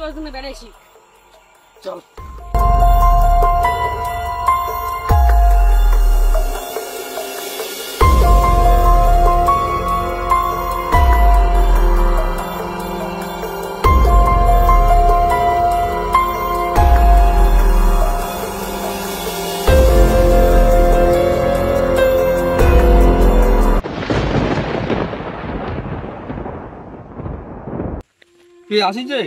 করার জন্য বেড়াইছি। চল কে আসিস যে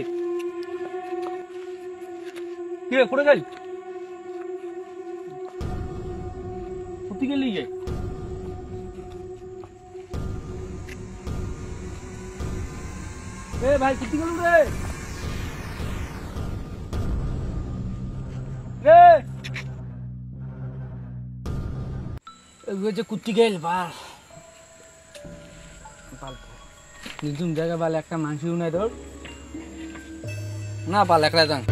কে কোথায় গেলি কোথায় গেলি গে এ ভাই কোথায় গেল রে যে কুত্তি গেল বাল নিজুম জায়গা বাল একটা মাংসিও নাই তোর না বাল একলা যান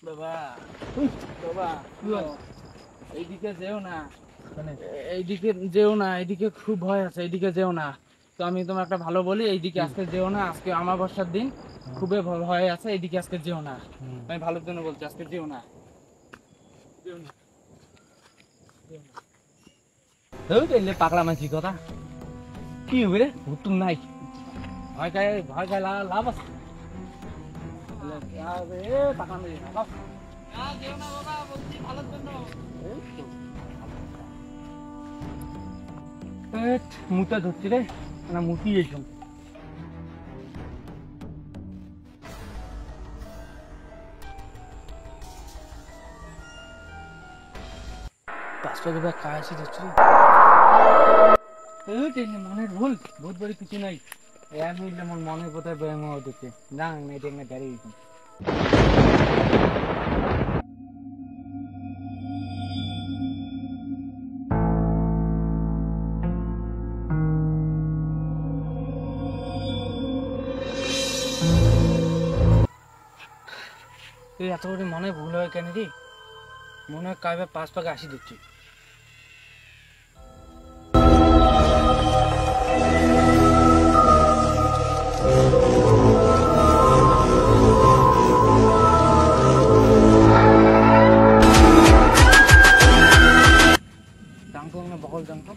বাবা বাবা এইদিকে যেও না এইদিকে যেও না এইদিকে খুব ভয় আছে এইদিকে যেও না তো আমি তোমার একটা ভালো বলি এইদিকে আজকে যেও না আজকে অমাবস্যার দিন খুবই ভয় আছে এইদিকে আজকে যেও না আমি ভালোর জন্য বলছি আজকে যেও না পাকড়া মাছি কথা কি হবে রে ভুতুম নাই ভয় খায় লাভ আছে পাকড়া মাছি ভালোর জন্য মুতা ধরছি রে না মুতি এসো পাঁচটা খায় আসি ধরছি মনের ভুল বহুত বড় কিছু নাই মনে কোথায় ব্যায়াম হচ্ছে না এটা দাঁড়িয়ে এত করে মনে ভুল হয় কেন রে মনে হয় কাইবার 5 পাকে আসি দিচ্ছি বকল জানতো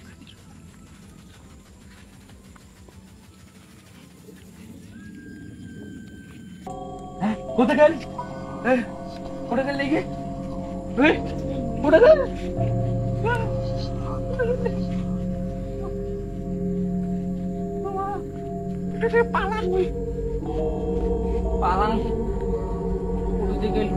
হ্যাঁ কোথায় গেল কোথায় গেল লেগে কোথায় গেল পালাং পালাং কোথায় গেল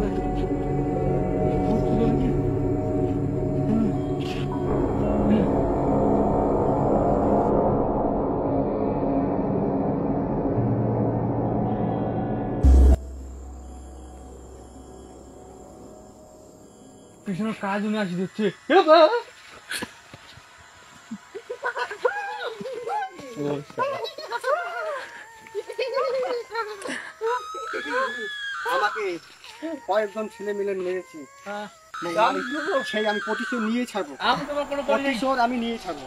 পিছনে কাজ উনি আসি দিচ্ছে আমাকে কয়েকজন ছেলে মিলে মেরেছি সেই আমি প্রতিশোধ নিয়ে ছাড়বো প্রতিশোধ আমি নিয়ে ছাড়বো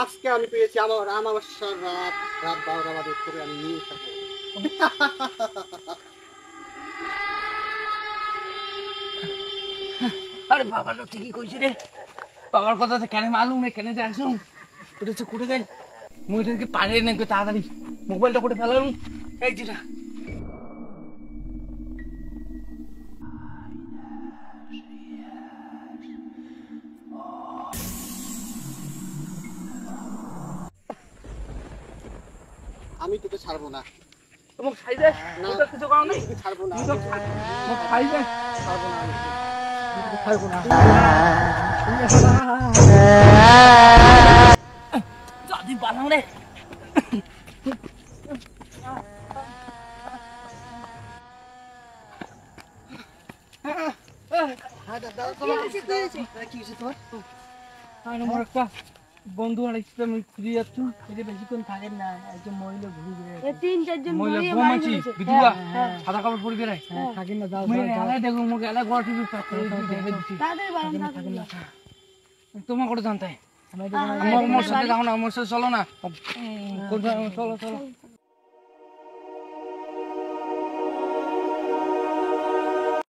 আজকে আমি পেয়েছি আমার আমাবস্যার রাত 12টা বাজে করে আমি নিয়ে ছাড়বো আরে বাবা লোক ঠিকই কইছি রে বাবার কথা তো কেন মালুম নেই কেন জানছো ওটা হচ্ছে কোটে গেল মুইটাকে পারে নাকি তাড়াতাড়ি মোবাইলটা কোটে ফেলাম এই যেটা আমি তোকে ছাড়বো না তোমার খাইবে না কিছু কারণ নেই ছাড়বো না খাইবে ছাড়বো না ছাড়বো না যদি বানাও রে বন্ধু আর আমি ফিরে যাচ্ছ এটা বেশিক্ষণ থাকেন না, একজন মহিলা ঘুরে ঘুরে তিন চারজন মহিলা মরিয়ে বোম বাড়ি আছি ফেলেছে। বিধুয়া সাদা কাপড় পরে বেড়ায় থাকেন না, যাও এলাই দেখো মুখে এলাই গড় টিভি তাড়াতাড়ি বাড়ান, তাড়াতাড়ি বাড়ান। তোমার করে জানতে আমাদের হ্যাঁ, মোর সাথে যাও না, মোর সাথে চলো না, চলো চলো